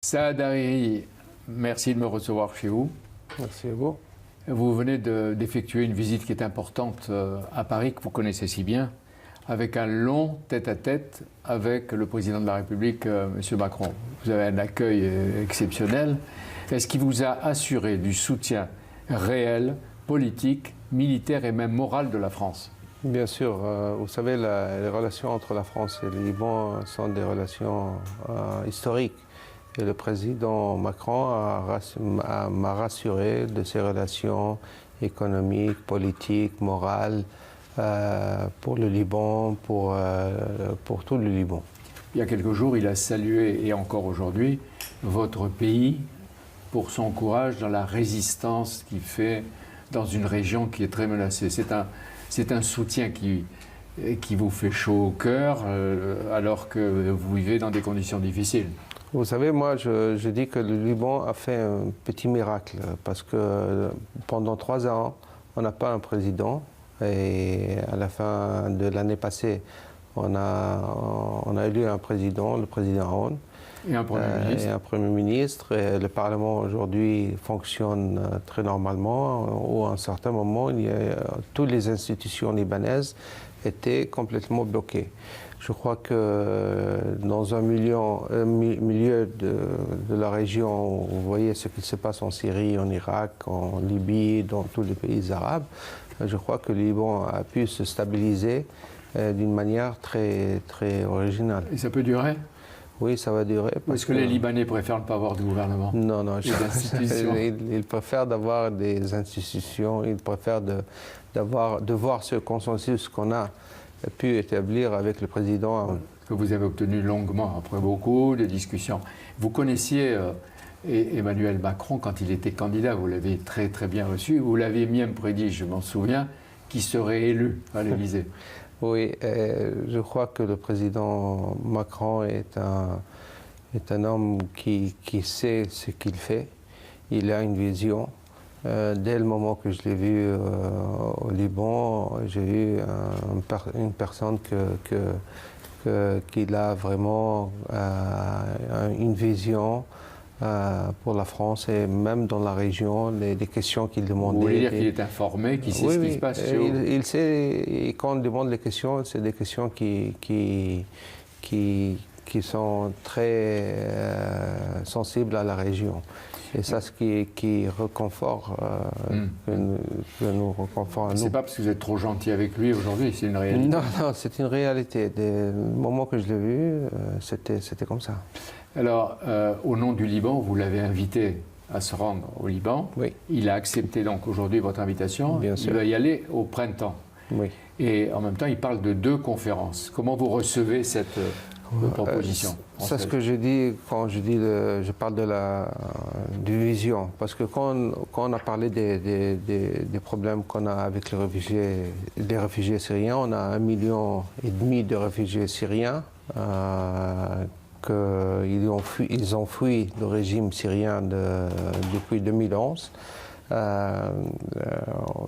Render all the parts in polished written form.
Saad Hariri, merci de me recevoir chez vous. Merci à vous. Vous venez d'effectuer une visite qui est importante à Paris, que vous connaissez si bien, avec un long tête-à-tête avec le président de la République, M. Macron. Vous avez un accueil exceptionnel. Est-ce qu'il vous a assuré du soutien réel, politique, militaire et même moral de la France? Bien sûr, vous savez, les relations entre la France et le Liban sont des relations historiques. Et le président Macron m'a rassuré de ces relations économiques, politiques, morales pour le Liban, pour tout le Liban. Il y a quelques jours, il a salué, et encore aujourd'hui, votre pays pour son courage dans la résistance qu'il fait dans une région qui est très menacée. C'est un soutien qui vous fait chaud au cœur alors que vous vivez dans des conditions difficiles. Vous savez, moi, je dis que le Liban a fait un petit miracle parce que pendant 3 ans, on n'a pas un président et à la fin de l'année passée, on a élu un président, le président Aoun. Et un Premier ministre. Et un Premier ministre. Et le Parlement aujourd'hui fonctionne très normalement. Ou à un certain moment, toutes les institutions libanaises étaient complètement bloquées. Je crois que dans un milieu de la région, vous voyez ce qui se passe en Syrie, en Irak, en Libye, dans tous les pays arabes, je crois que le Liban a pu se stabiliser d'une manière très, très originale. Et ça peut durer? Oui, ça va durer. Est-ce que les Libanais préfèrent ne pas avoir de gouvernement? Non, non. Ils préfèrent d'avoir des institutions, ils préfèrent de voir ce consensus qu'on a pu établir avec le président. Que vous avez obtenu longuement, après beaucoup de discussions. Vous connaissiez Emmanuel Macron quand il était candidat, vous l'avez très très bien reçu, vous l'aviez même prédit, je m'en souviens, qu'il serait élu à l'Élysée. Oui, je crois que le président Macron est un homme qui sait ce qu'il fait. Il a une vision. Dès le moment que je l'ai vu au Liban, j'ai eu une personne qui a vraiment une vision pour la France et même dans la région, les questions qu'il demandait. Vous voulez dire qu'il est informé, qu'il sait ce qui se passe chez vous? Il sait, et quand on demande les questions, c'est des questions qui sont très sensibles à la région. Et ça, ce qui reconforte, que nous reconforte à nous. C'est pas parce que vous êtes trop gentil avec lui aujourd'hui, c'est une réalité. Non, non, c'est une réalité. Le moment que je l'ai vu, c'était comme ça. Alors, au nom du Liban, vous l'avez invité à se rendre au Liban. Oui. Il a accepté donc aujourd'hui votre invitation. Bien sûr. Il va y aller au printemps. Oui. Et en même temps, il parle de 2 conférences. Comment vous recevez cette proposition? C'est ce que je dis quand je parle de vision. Parce que quand on a parlé des problèmes qu'on a avec les réfugiés syriens, on a 1,5 million de réfugiés syriens. Ils ont fui le régime syrien depuis 2011.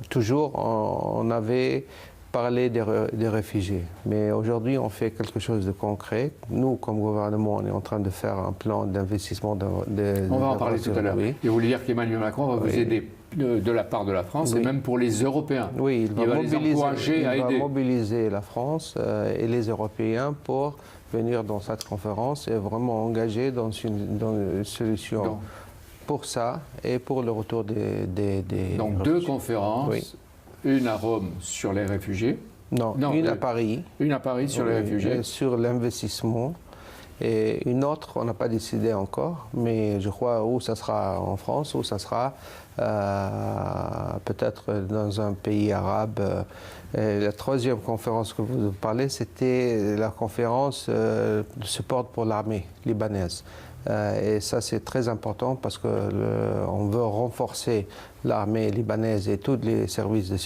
Toujours, on avait parlé des réfugiés. Mais aujourd'hui, on fait quelque chose de concret. Nous, comme gouvernement, on est en train de faire un plan d'investissement. On va en parler tout à l'heure. Oui. Et vous voulez dire qu'Emmanuel Macron va vous aider de la part de la France, oui. Et même pour les Européens. Oui, il va mobiliser la France et les Européens pour venir dans cette conférence et vraiment engager dans une solution pour ça et pour le retour des Donc réfugiés. 2 conférences, oui. Une à Rome sur les réfugiés. Non, une à Paris. Une à Paris sur les réfugiés. Sur l'investissement. Et une autre, on n'a pas décidé encore, mais je crois où ça sera en France, où ça sera peut-être dans un pays arabe. Et la 3e conférence que vous parlez, c'était la conférence de support pour l'armée libanaise. Et ça, c'est très important parce qu'on veut renforcer l'armée libanaise et tous les services de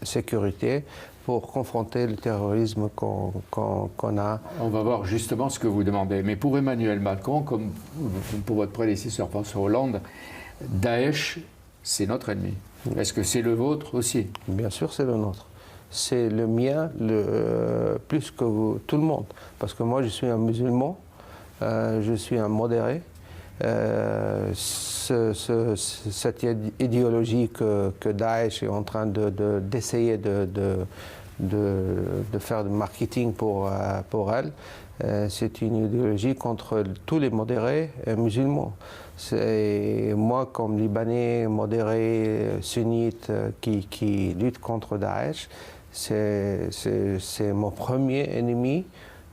sécurité pour confronter le terrorisme qu'on a. On va voir justement ce que vous demandez. Mais pour Emmanuel Macron, comme pour votre prédécesseur François Hollande, Daesh, c'est notre ennemi. Est-ce que c'est le vôtre aussi? Bien sûr, c'est le nôtre. C'est le mien plus que tout le monde. Parce que moi, je suis un musulman, je suis un modéré. cette idéologie que Daesh est en train d'essayer de faire du marketing pour elle, c'est une idéologie contre tous les modérés musulmans. Moi, comme Libanais modéré sunnite qui lutte contre Daesh, c'est mon premier ennemi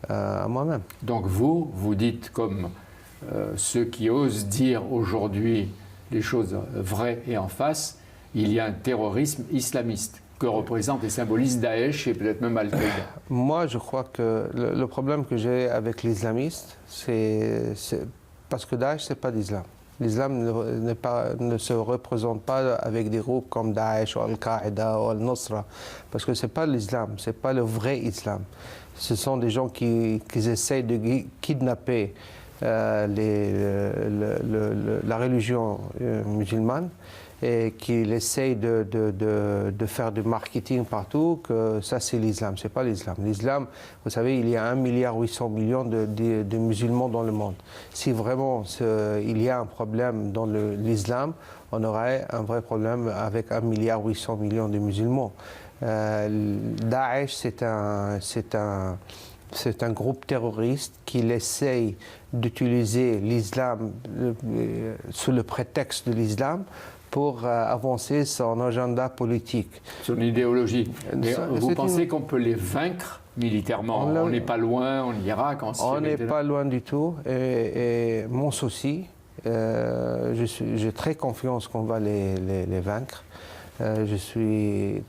à moi-même. Donc vous dites comme ceux qui osent dire aujourd'hui les choses vraies et en face, il y a un terrorisme islamiste que représente et symbolise Daesh et peut-être même Al-Qaïda. Moi, je crois que le problème que j'ai avec l'islamistes, c'est parce que Daesh, ce n'est pas l'islam. L'islam ne se représente pas avec des groupes comme Daesh ou Al-Qaïda ou Al-Nusra, parce que ce n'est pas l'islam, ce n'est pas le vrai islam. Ce sont des gens qui essayent de kidnapper la religion musulmane et qu'il essaye de faire du marketing partout, que ça c'est l'islam, c'est pas l'islam. L'islam, vous savez, il y a 1,8 milliard de musulmans dans le monde. Si vraiment il y a un problème dans l'islam, on aurait un vrai problème avec 1,8 milliard de musulmans. Daesh, c'est un groupe terroriste qui essaye d'utiliser l'islam sous le prétexte de l'islam pour avancer son agenda politique. Son idéologie. Mais vous pensez qu'on peut les vaincre militairement? On n'est pas loin en Irak, en Syrie? On n'est pas loin du tout. Et mon souci, j'ai très confiance qu'on va les vaincre. J'ai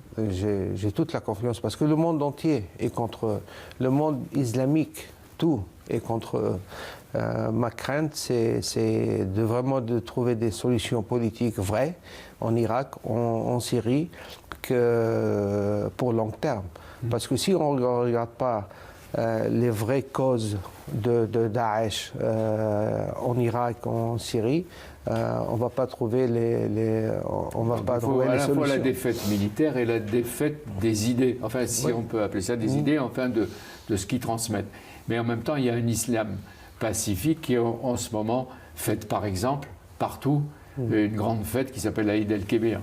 toute la confiance parce que le monde entier est contre eux. Le monde islamique, tout est contre eux. Ma crainte, c'est vraiment de trouver des solutions politiques vraies en Irak, en Syrie, que pour long terme. Parce que si on ne regarde pas les vraies causes de Daesh en Irak, en Syrie, on ne va pas trouver on va pas trouver les solutions. À la fois la défaite militaire et la défaite des idées, enfin si on peut appeler ça des idées, enfin de ce qu'ils transmettent. Mais en même temps, il y a un islam pacifique qui est en ce moment fête par exemple partout, une grande fête qui s'appelle l'Aïd el-Kébir.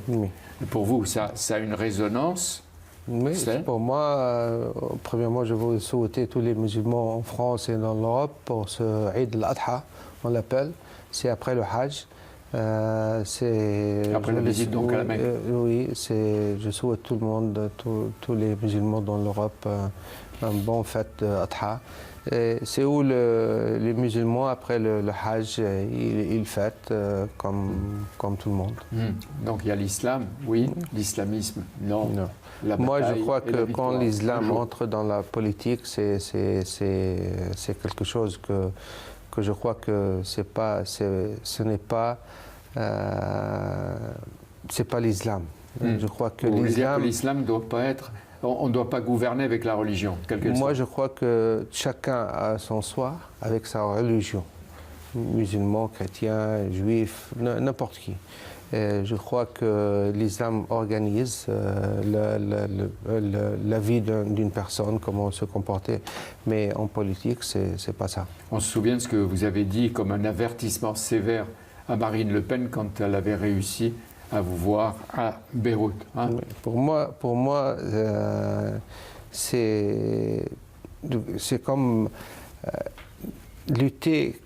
Pour vous, ça a une résonance? Oui, pour moi, premièrement, je veux souhaiter tous les musulmans en France et dans l'Europe pour ce Eid al-Adha, on l'appelle. C'est après le Hajj. Après la visite donc à la Mecque. Oui, je souhaite tout le monde, tous les musulmans dans l'Europe, un bon fête d'Adha. C'est où les musulmans, après le Hajj, ils fêtent comme tout le monde. Donc il y a l'islam, oui, l'islamisme, non. Moi, je crois que quand l'islam entre dans la politique, c'est quelque chose que je crois que ce n'est pas l'islam. Je crois que l'islam doit pas être. On ne doit pas gouverner avec la religion, quelle qu'elle soit. Moi, je crois que chacun a son soir avec sa religion. Musulmans, chrétiens, juifs, n'importe qui. Et je crois que l'islam organise la vie d'une personne, comment se comporter. Mais en politique, c'est pas ça. On se souvient de ce que vous avez dit comme un avertissement sévère à Marine Le Pen quand elle avait réussi à vous voir à Beyrouth. Hein? Oui, pour moi c'est comme lutter,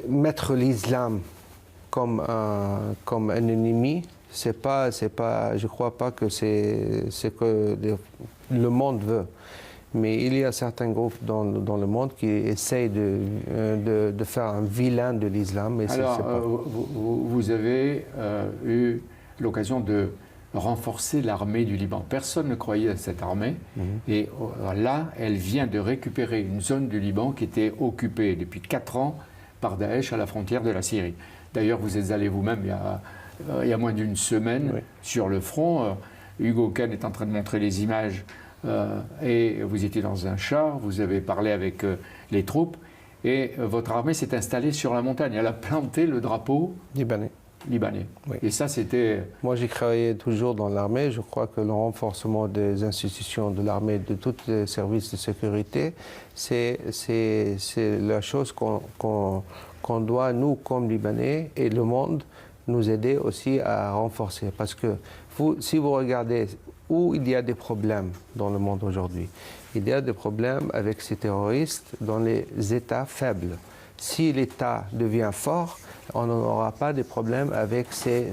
mettre l'islam comme un ennemi. C'est pas, je crois pas que c'est ce que le monde veut. Mais il y a certains groupes dans le monde qui essayent de faire un vilain de l'islam. Alors, vous avez eu l'occasion de renforcer l'armée du Liban. Personne ne croyait à cette armée. Et là, elle vient de récupérer une zone du Liban qui était occupée depuis 4 ans par Daesh à la frontière de la Syrie. D'ailleurs, vous êtes allé vous-même il y a moins d'une semaine sur le front. Hugo Kahn est en train de montrer les images. Et vous étiez dans un char, vous avez parlé avec les troupes. Et votre armée s'est installée sur la montagne. Elle a planté le drapeau libanais. Oui. Et ça, c'était... Moi, j'ai travaillé toujours dans l'armée. Je crois que le renforcement des institutions de l'armée, de tous les services de sécurité, c'est la chose qu'on qu'on doit, nous, comme Libanais et le monde, nous aider aussi à renforcer. Parce que si vous regardez où il y a des problèmes dans le monde aujourd'hui, il y a des problèmes avec ces terroristes dans les États faibles. Si l'État devient fort, on n'aura pas de problèmes avec ces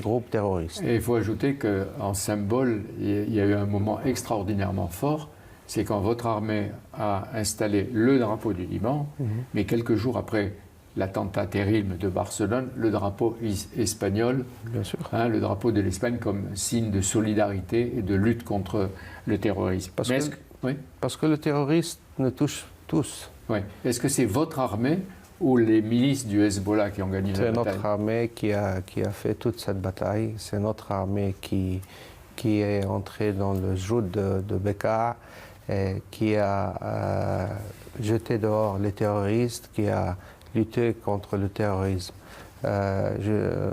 groupes terroristes. Et il faut ajouter qu'en symbole, il y a eu un moment extraordinairement fort, c'est quand votre armée a installé le drapeau du Liban, mais quelques jours après l'attentat terrible de Barcelone, le drapeau espagnol, bien sûr, le drapeau de l'Espagne comme signe de solidarité et de lutte contre le terrorisme. Parce que le terroriste nous touche tous. Oui. Est-ce que c'est votre armée ou les milices du Hezbollah qui ont gagné la bataille? C'est notre armée qui a fait toute cette bataille. C'est notre armée qui est entrée dans le joug de Bekaa, qui a jeté dehors les terroristes, qui a lutté contre le terrorisme. Je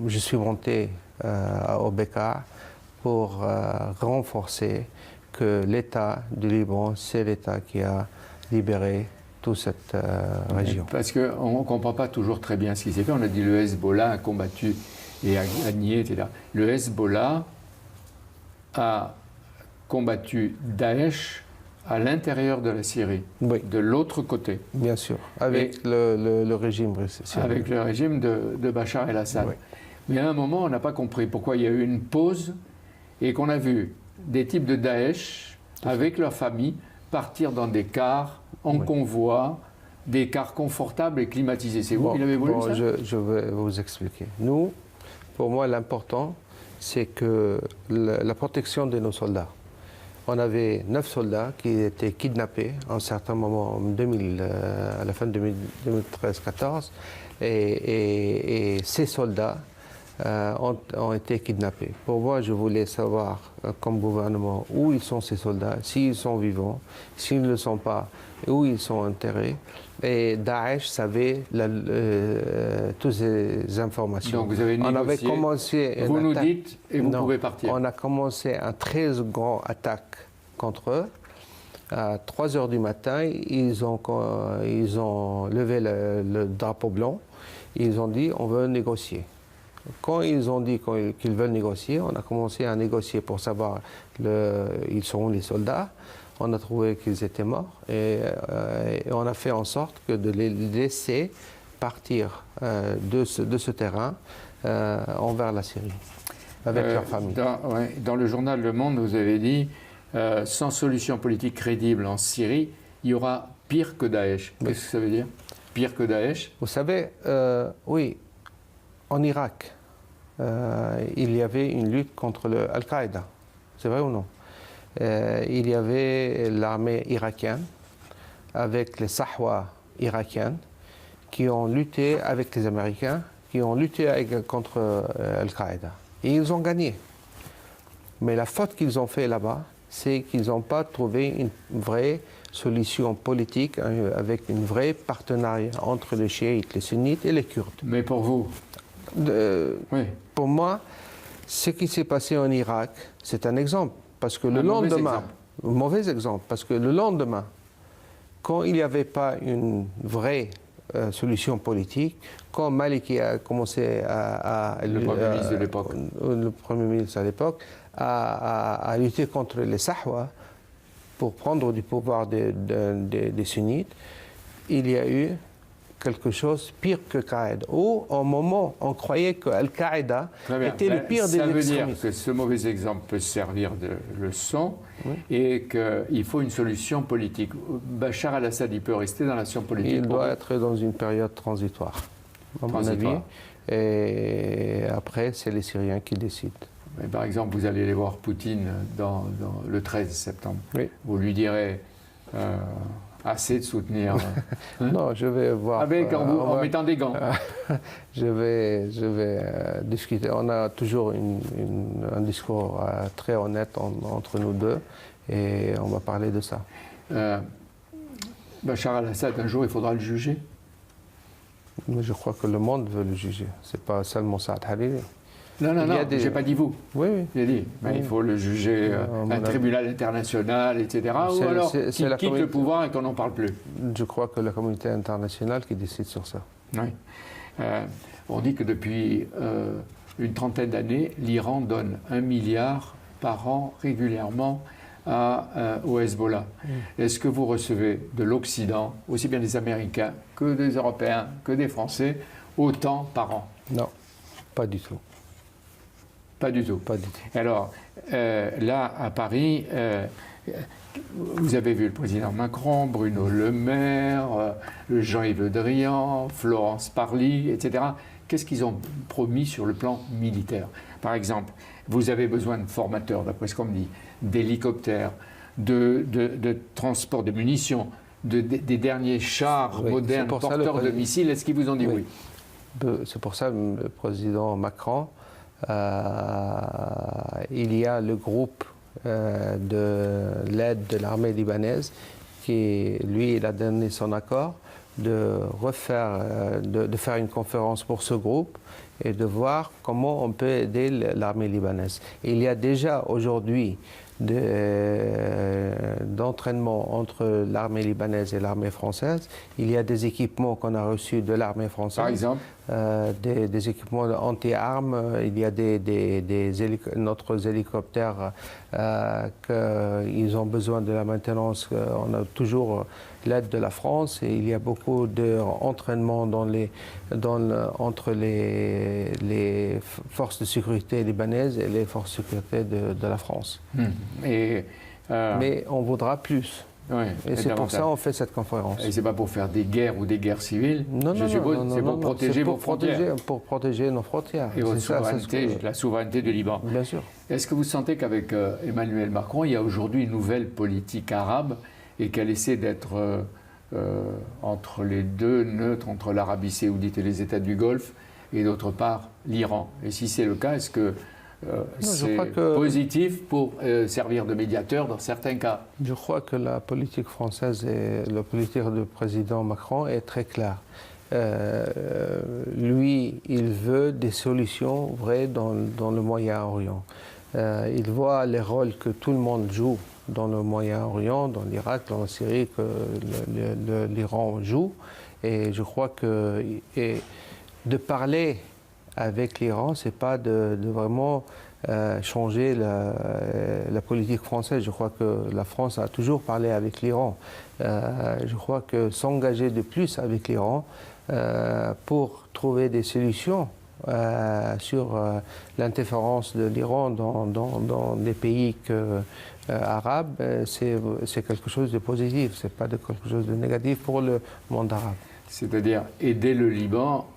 suis monté au Bekaa pour renforcer que l'État du Liban, c'est l'État qui a libéré toute cette région. Parce qu'on ne comprend pas toujours très bien ce qui s'est fait. On a dit le Hezbollah a combattu et a gagné, etc. Le Hezbollah a combattu Daesh à l'intérieur de la Syrie, oui, de l'autre côté. Bien sûr, avec le régime syrien. Avec le régime de Bachar el-Assad. Oui. Mais à un moment, on n'a pas compris pourquoi il y a eu une pause et qu'on a vu des types de Daesh, avec leur famille, partir dans des cars, en convoi, des cars confortables et climatisés. C'est vous qui l'avez voulu, ça? Je vais vous expliquer. Nous, pour moi, l'important, c'est que la protection de nos soldats. On avait 9 soldats qui étaient kidnappés à un certain moment, à la fin de 2013-14, et ces soldats ont été kidnappés. Pour moi, je voulais savoir, comme gouvernement, où ils sont ces soldats, s'ils sont vivants, s'ils ne le sont pas, où ils sont enterrés. Et Daesh savait toutes ces informations. Donc vous avez négocié, on avait commencé vous nous dites, et vous pouvez partir. On a commencé une très grande attaque contre eux. À 3 heures du matin, ils ont levé le drapeau blanc. Ils ont dit on veut négocier. Quand ils ont dit qu'ils veulent négocier, on a commencé à négocier pour savoir ils sont les soldats. On a trouvé qu'ils étaient morts et on a fait en sorte de les laisser partir de ce terrain envers la Syrie, avec leur famille. Dans le journal Le Monde, vous avez dit sans solution politique crédible en Syrie, il y aura pire que Daesh. Qu'est-ce que ça veut dire? Pire que Daesh? Vous savez, oui, en Irak, il y avait une lutte contre Al-Qaïda. C'est vrai ou non? Il y avait l'armée irakienne avec les Sahwa irakiennes qui ont lutté avec les Américains, qui ont lutté contre Al-Qaïda. Et ils ont gagné. Mais la faute qu'ils ont fait là-bas, c'est qu'ils n'ont pas trouvé une vraie solution politique avec une vraie partenariat entre les chiites, les sunnites et les kurdes. Mais pour vous? Oui. Pour moi, ce qui s'est passé en Irak, c'est un exemple. Parce que le lendemain, mauvais exemple, parce que le lendemain, quand il n'y avait pas une vraie solution politique, quand Maliki a commencé le Premier ministre de l'époque, le Premier ministre à l'époque, à lutter contre les Sahwa pour prendre du pouvoir des sunnites, il y a eu quelque chose pire que Qaïda. Ou au moment, on croyait que Al-Qaïda était le pire des extrémistes. Ça veut dire que ce mauvais exemple peut servir de leçon et qu'il faut une solution politique. Bachar al-Assad, il peut rester dans l'action politique? Il doit être dans une période transitoire, à mon avis. Et après, c'est les Syriens qui décident. Mais par exemple, vous allez aller voir Poutine dans le 13 septembre. Oui. Vous lui direz... assez de soutenir. Non, je vais voir. En mettant des gants. Je vais discuter. On a toujours un discours très honnête entre nous deux et on va parler de ça. Bachar al-Assad, un jour, il faudra le juger? Mais je crois que le monde veut le juger. Ce n'est pas seulement Saad Hariri. Non, j'ai pas dit vous. Oui, oui. J'ai dit, mais Oui. il faut le juger un tribunal international, etc. Ou alors qu'il quitte le pouvoir et qu'on n'en parle plus. Je crois que la communauté internationale qui décide sur ça. Oui. On dit que depuis une trentaine d'années, l'Iran donne 1 milliard par an régulièrement au Hezbollah. Est-ce que vous recevez de l'Occident, aussi bien des Américains que des Européens, que des Français, autant par an? Non, pas du tout. Pas du tout. Pas du tout. Alors, là, à Paris, vous avez vu le président Macron, Bruno Le Maire, Jean-Yves Le Drian, Florence Parly, etc. Qu'est-ce qu'ils ont promis sur le plan militaire? Par exemple, vous avez besoin de formateurs, d'après ce qu'on me dit, d'hélicoptères, de transport de munitions, des derniers chars modernes porteurs de missiles. Est-ce qu'ils vous ont dit oui? C'est pour ça que le président Macron, il y a le groupe de l'aide de l'armée libanaise qui, lui, il a donné son accord de faire une conférence pour ce groupe et de voir comment on peut aider l'armée libanaise. Il y a déjà aujourd'hui d'entraînement entre l'armée libanaise et l'armée française. Il y a des équipements qu'on a reçus de l'armée française. Par exemple des équipements anti-armes. Il y a notre hélicoptères qu'ils ont besoin de la maintenance. On a toujours l'aide de la France et il y a beaucoup d'entraînement entre les forces de sécurité libanaises et les forces de sécurité de la France. Mais on voudra plus. Oui, et c'est pour ça qu'on fait cette conférence. Et c'est pas pour faire des guerres ou des guerres civiles, je suppose, c'est pour protéger vos frontières. Pour protéger nos frontières. Et votre souveraineté, la souveraineté du Liban. Bien sûr. Est-ce que vous sentez qu'avec Emmanuel Macron, il y a aujourd'hui une nouvelle politique arabe et qu'elle essaie d'être entre les deux, neutre entre l'Arabie saoudite et les États du Golfe, et d'autre part l'Iran? Et si c'est le cas, est-ce que c'est positif pour servir de médiateur dans certains cas? Je crois que la politique française et la politique du président Macron est très claire. Lui, il veut des solutions vraies dans le Moyen-Orient. Il voit les rôles que tout le monde joue dans le Moyen-Orient, dans l'Irak, dans la Syrie, que l'Iran joue. Et je crois que de parler avec l'Iran, ce n'est pas de vraiment changer la politique française. Je crois que la France a toujours parlé avec l'Iran. Je crois que s'engager de plus avec l'Iran pour trouver des solutions sur l'interférence de l'Iran dans des pays arabes, c'est quelque chose de positif, ce n'est pas quelque chose de négatif pour le monde arabe. C'est-à-dire aider le Liban,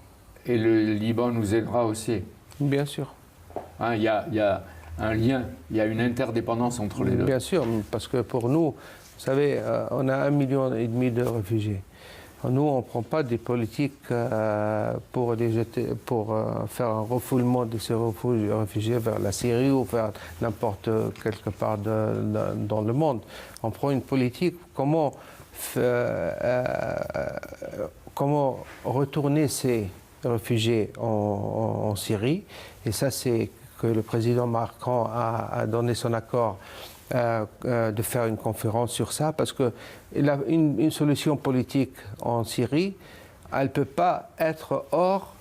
et le Liban nous aidera aussi. Bien sûr. Il y a un lien, il y a une interdépendance entre les deux. Bien sûr, parce que pour nous, vous savez, on a 1,5 million de réfugiés. Nous, on ne prend pas des politiques pour faire un refoulement de ces réfugiés vers la Syrie ou vers n'importe quelque part dans le monde. On prend une politique comment retourner ces réfugiés en Syrie. Et ça, c'est que le président Macron a donné son accord de faire une conférence sur ça, parce qu'une solution politique en Syrie, elle ne peut pas être hors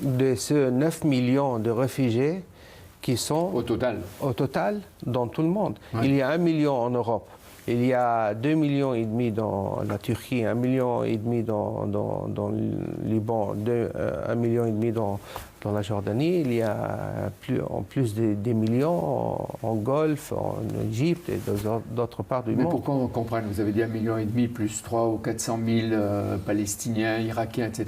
de ces 9 millions de réfugiés qui sont au total dans tout le monde. Ouais. Il y a 1 million en Europe. Il y a 2,5 millions dans la Turquie, 1,5 million dans le Liban, 1,5 million dans la Jordanie. Il y a en plus des millions en Golfe, en Égypte et d'autres parts du monde. Mais pourquoi on comprenne? Vous avez dit 1,5 million plus 300 ou 400 000 Palestiniens, Irakiens, etc.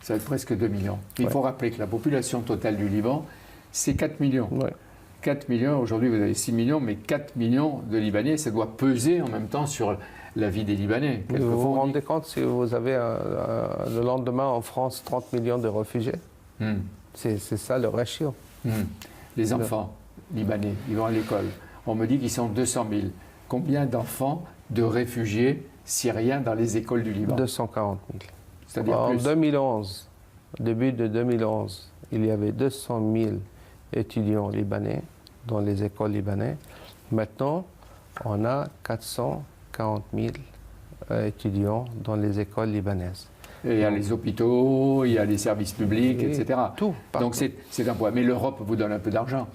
Ça va être presque 2 millions. Il faut rappeler que la population totale du Liban, c'est 4 millions. Ouais. 4 millions, aujourd'hui vous avez 6 millions, mais 4 millions de Libanais, ça doit peser en même temps sur la vie des Libanais. Vous vous rendez compte si vous avez le lendemain en France 30 millions de réfugiés? C'est ça le ratio. Les enfants libanais, ils vont à l'école. On me dit qu'ils sont 200 000. Combien d'enfants de réfugiés syriens dans les écoles du Liban? 240 000. C'est-à-dire en plus. 2011, début de 2011, il y avait 200 000 étudiants libanais dans les écoles libanaises. Maintenant, on a 440 000 étudiants dans les écoles libanaises. Et il y a les hôpitaux, il y a les services publics, etc. Tout. Donc c'est un point. Mais l'Europe vous donne un peu d'argent.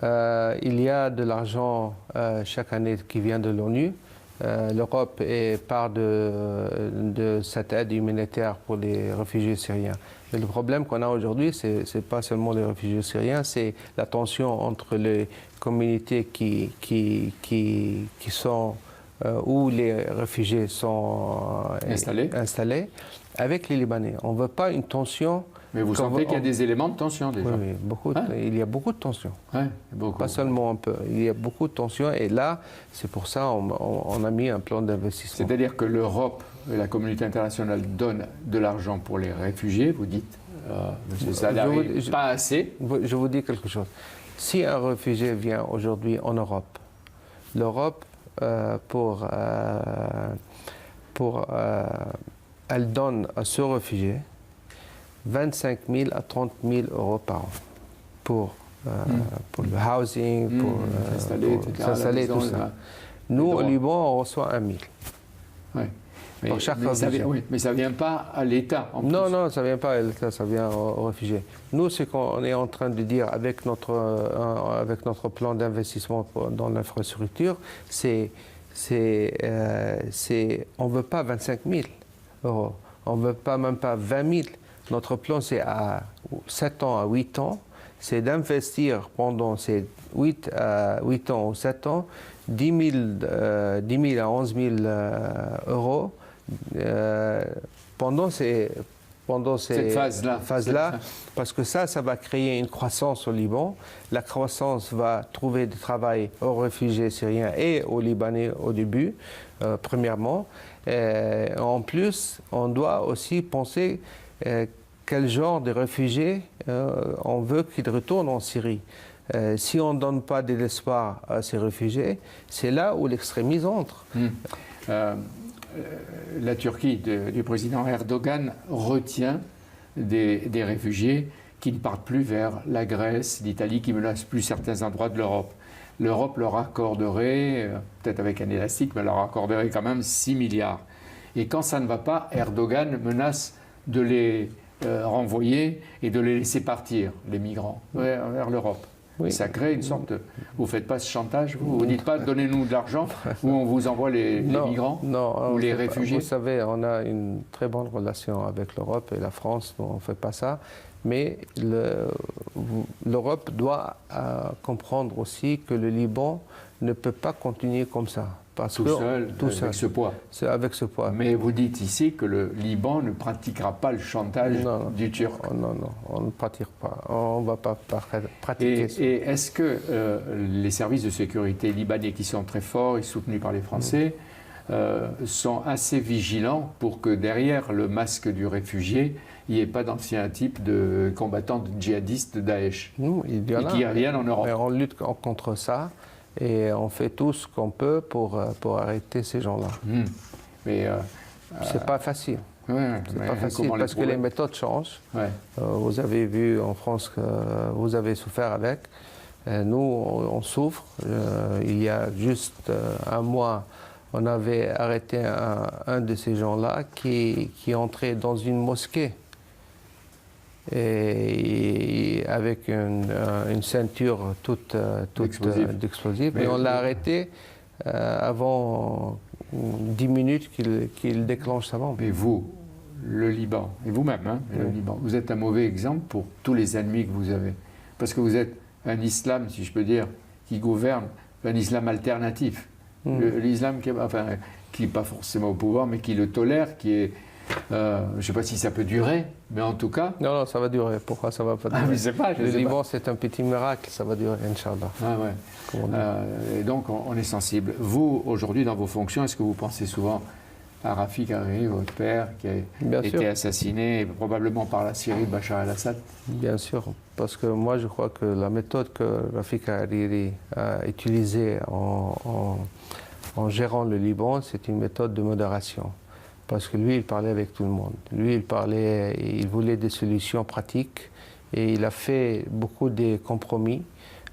Il y a de l'argent chaque année qui vient de l'ONU. L'Europe est part de cette aide humanitaire pour les réfugiés syriens. Mais le problème qu'on a aujourd'hui, ce n'est pas seulement les réfugiés syriens, c'est la tension entre les communautés qui sont où les réfugiés sont installés avec les Libanais. On ne veut pas une tension. Mais vous sentez qu'il y a des éléments de tension déjà? Oui, il y a beaucoup de tension. Ouais, beaucoup. Pas seulement un peu. Il y a beaucoup de tension et là, c'est pour ça qu'on a mis un plan d'investissement. C'est-à-dire que l'Europe et la communauté internationale donnent de l'argent pour les réfugiés, vous dites, monsieur Salari, pas assez. Je vous dis quelque chose. Si un réfugié vient aujourd'hui en Europe, l'Europe, elle donne à ce réfugié 25 000 à 30 000 euros par an pour le housing, pour s'installer, tout ça. Nous, au Liban, on reçoit 1 000. Oui. Pour chaque réfugié. Mais ça ne vient pas à l'État. Non, ça ne vient pas à l'État, ça vient aux réfugiés. Nous, ce qu'on est en train de dire avec notre plan d'investissement dans l'infrastructure, c'est on ne veut pas 25 000 euros, on ne veut pas même pas 20 000. Notre plan, c'est à 7 ans, à 8 ans, c'est d'investir pendant ces 8 ans ou 7 ans 10 000 à 11 000 euros pendant cette phase-là, parce que ça va créer une croissance au Liban. La croissance va trouver du travail aux réfugiés syriens et aux Libanais au début, premièrement. En plus, on doit aussi penser quel genre de réfugiés on veut qu'ils retournent en Syrie. Si on ne donne pas de l'espoir à ces réfugiés, c'est là où l'extrémisme entre. La Turquie du président Erdogan retient des réfugiés qui ne partent plus vers la Grèce, l'Italie, qui ne menacent plus certains endroits de l'Europe. L'Europe leur accorderait, peut-être avec un élastique, mais leur accorderait quand même 6 milliards. Et quand ça ne va pas, Erdogan menace de les renvoyer et de les laisser partir, les migrants, vers l'Europe. Oui. Ça crée une sorte de... Vous ne faites pas ce chantage, vous ne dites pas donnez-nous de l'argent ou on vous envoie les migrants ou les réfugiés. Vous savez, on a une très bonne relation avec l'Europe et la France, on ne fait pas ça. Mais l'Europe doit comprendre aussi que le Liban ne peut pas continuer comme ça. Tout seul, avec ce poids. C'est avec ce poids. Mais vous dites ici que le Liban ne pratiquera pas le chantage du Turc. Non, on ne pratique pas. On ne va pas pratiquer ça. Et est-ce que les services de sécurité libanais, qui sont très forts et soutenus par les Français, sont assez vigilants pour que derrière le masque du réfugié, il n'y ait pas d'anciens types de combattants djihadistes de Daesh qui reviennent en Europe? Mais on lutte contre ça. Et on fait tout ce qu'on peut pour arrêter ces gens-là. Mais c'est pas facile. C'est pas facile parce que les méthodes changent. Vous avez vu en France que vous avez souffert avec. Nous, on souffre. Il y a juste un mois, on avait arrêté un de ces gens-là qui entrait dans une mosquée. Et avec une ceinture toute d'explosifs. Et on l'a arrêté avant 10 minutes qu'il déclenche sa bombe. Et vous, le Liban, et vous-même, le Liban, vous êtes un mauvais exemple pour tous les ennemis que vous avez. Parce que vous êtes un islam, si je peux dire, qui gouverne, un islam alternatif. L'islam qui n'est pas forcément au pouvoir, mais qui le tolère, qui est... je ne sais pas si ça peut durer, mais en tout cas... Non, ça va durer. Pourquoi ça ne va pas durer? Je ne sais pas. Le Liban, c'est un petit miracle, ça va durer, Inch'Allah. Et donc, on est sensible. Vous, aujourd'hui, dans vos fonctions, est-ce que vous pensez souvent à Rafik Hariri, votre père, qui a été assassiné, probablement par la Syrie de Bachar el-Assad? Bien sûr, parce que moi, je crois que la méthode que Rafik Hariri a utilisée en gérant le Liban, c'est une méthode de modération. Parce que lui, il parlait avec tout le monde. Lui, il voulait des solutions pratiques. Et il a fait beaucoup de compromis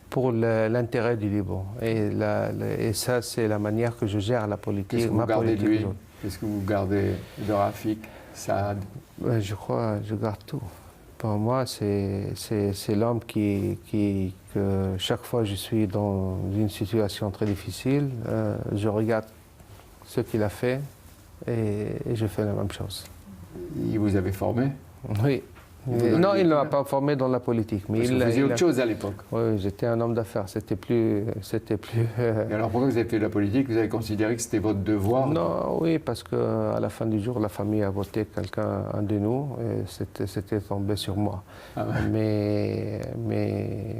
pour l'intérêt du Liban. Et ça, c'est la manière que je gère la politique. Qu'est-ce que vous gardez de lui? Qu'est-ce que vous gardez de Rafik, Saad? Je crois, je garde tout. Pour moi, c'est l'homme que chaque fois que je suis dans une situation très difficile, je regarde ce qu'il a fait et je fais la même chose. Il vous avait formé? Oui. Non, il ne m'a pas formé dans la politique. Mais vous faisiez autre chose à l'époque. Oui, j'étais un homme d'affaires. C'était plus. Et alors pourquoi vous avez fait de la politique? Vous avez considéré que c'était votre devoir? Non, oui, parce qu'à la fin du jour, la famille a voté quelqu'un, un de nous, et c'était tombé sur moi. Ah ouais. Mais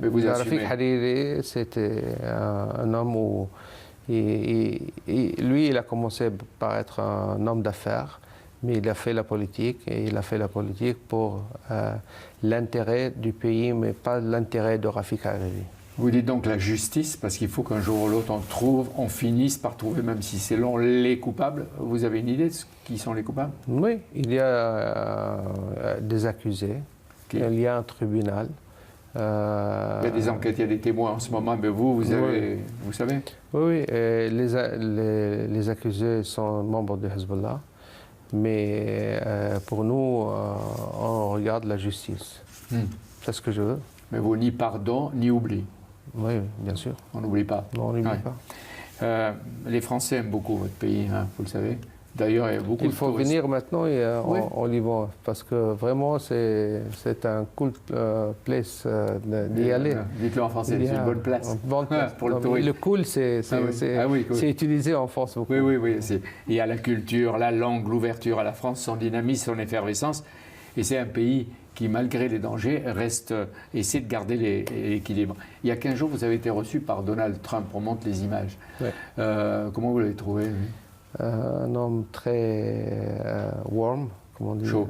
vous Rafik assumez. Hariri, c'était un homme où. Lui, il a commencé par être un homme d'affaires. Mais il a fait la politique, et il a fait la politique pour l'intérêt du pays, mais pas l'intérêt de Rafik Hariri. Vous dites donc la justice, parce qu'il faut qu'un jour ou l'autre on finisse par trouver, même si c'est long, les coupables. Vous avez une idée de qui sont les coupables? Oui, il y a des accusés, il y a un tribunal. Il y a des enquêtes, il y a des témoins en ce moment, mais vous savez? Oui, les accusés sont membres de Hezbollah. Mais pour nous, on regarde la justice. C'est ce que je veux. Mais vous, ni pardon, ni oubli. Oui, bien sûr. On n'oublie pas. Non, on n'oublie pas. Les Français aiment beaucoup votre pays, hein, vous le savez. D'ailleurs, il y a beaucoup de touristes. Il faut venir maintenant en Liban, parce que vraiment, c'est un cool place d'y aller. Dites-le en français, c'est une bonne place. Bonne place. Pour le tourisme. Le cool, c'est cool. utilisé en France beaucoup. Oui. Il y a la culture, la langue, l'ouverture à la France, son dynamisme, son effervescence. Et c'est un pays qui, malgré les dangers, essaie de garder l'équilibre. Il y a 15 jours, vous avez été reçu par Donald Trump. On montre les images. Ouais. Comment vous l'avez trouvé, lui? Un homme très warm, comme on dit, chaud.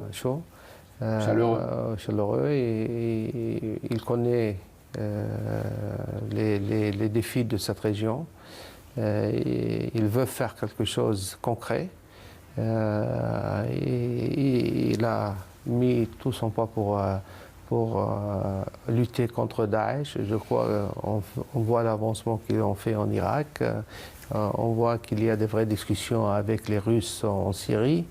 Chaleureux, et il connaît les défis de cette région. Et il veut faire quelque chose de concret. Et il a mis tout son poids pour lutter contre Daesh. Je crois qu'on voit l'avancement qu'ils ont fait en Irak. On voit qu'il y a des vraies discussions avec les Russes en Syrie.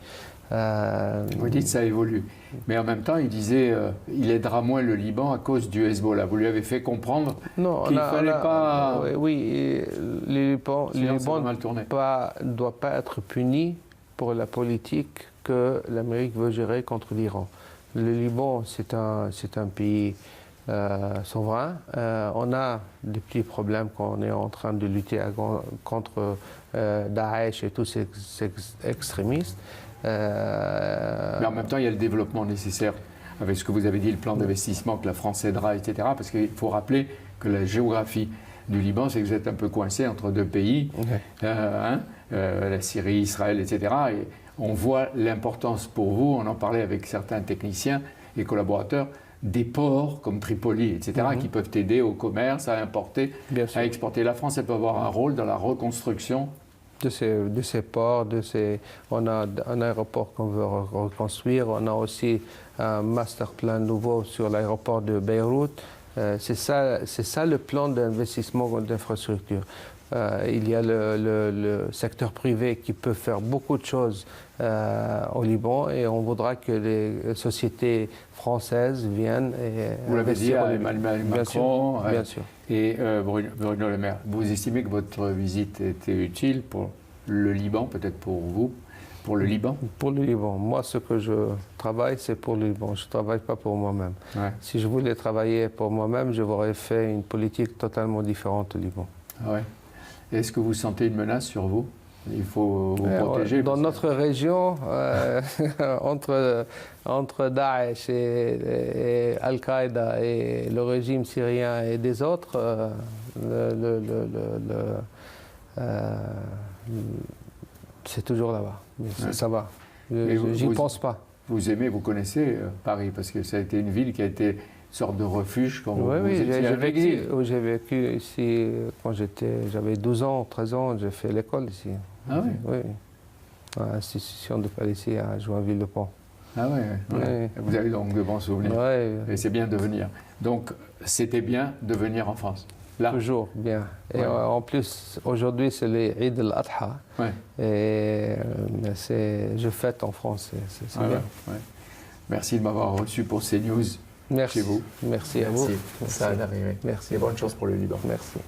Vous dites que ça évolue. Mais en même temps, il disait qu'il aidera moins le Liban à cause du Hezbollah. Vous lui avez fait comprendre qu'il ne fallait pas... Oui, le Liban ne doit pas être puni pour la politique que l'Amérique veut gérer contre l'Iran. Le Liban, c'est un pays souverain. On a des petits problèmes quand on est en train de lutter contre Daesh et tous ces extrémistes. Mais en même temps, il y a le développement nécessaire, avec ce que vous avez dit, le plan d'investissement que la France aidera, etc. Parce qu'il faut rappeler que la géographie du Liban, c'est que vous êtes un peu coincé entre deux pays, la Syrie, Israël, etc. Et on voit l'importance pour vous, on en parlait avec certains techniciens et collaborateurs, des ports comme Tripoli, etc., qui peuvent aider au commerce, à importer, à exporter. La France, elle peut avoir un rôle dans la reconstruction de ces ports, on a un aéroport qu'on veut reconstruire, on a aussi un master plan nouveau sur l'aéroport de Beyrouth. C'est ça le plan d'investissement d'infrastructure. Il y a le secteur privé qui peut faire beaucoup de choses au Liban, et on voudra que les sociétés françaises viennent et vous l'avez dit à Emmanuel Macron, bien sûr. Et Bruno Le Maire. Vous estimez que votre visite était utile pour le Liban, peut-être pour vous, pour le Liban? Pour le Liban. Moi, ce que je travaille, c'est pour le Liban. Je ne travaille pas pour moi-même. Ouais. Si je voulais travailler pour moi-même, je aurais fait une politique totalement différente au Liban. Ah ouais. Est-ce que vous sentez une menace sur vous? Il faut vous protéger. Dans notre région, entre Daesh et Al-Qaïda et le régime syrien et des autres, c'est toujours là-bas. Ça va. J'y pense pas. Vous aimez, vous connaissez Paris, parce que ça a été une ville qui a été sorte de refuge quand vous étiez à l'exil. J'ai vécu ici quand j'avais 12 ans, 13 ans, j'ai fait l'école ici. Ah oui? Oui. À l'institution de Palaisie à Joinville-le-Pont. Ah ouais, ouais. Vous avez donc de bons souvenirs. Ouais. Et c'est bien de venir. Donc, c'était bien de venir en France. Là. Toujours bien. Et en plus, aujourd'hui, c'est les Eid al-Adha. Ouais. Et je fête en France. C'est bien. Ouais. Merci de m'avoir reçu pour CNews. Merci. Chez vous. Merci à vous. Ça a d'arriver. Merci. Et bonne chance pour le Liban. Merci.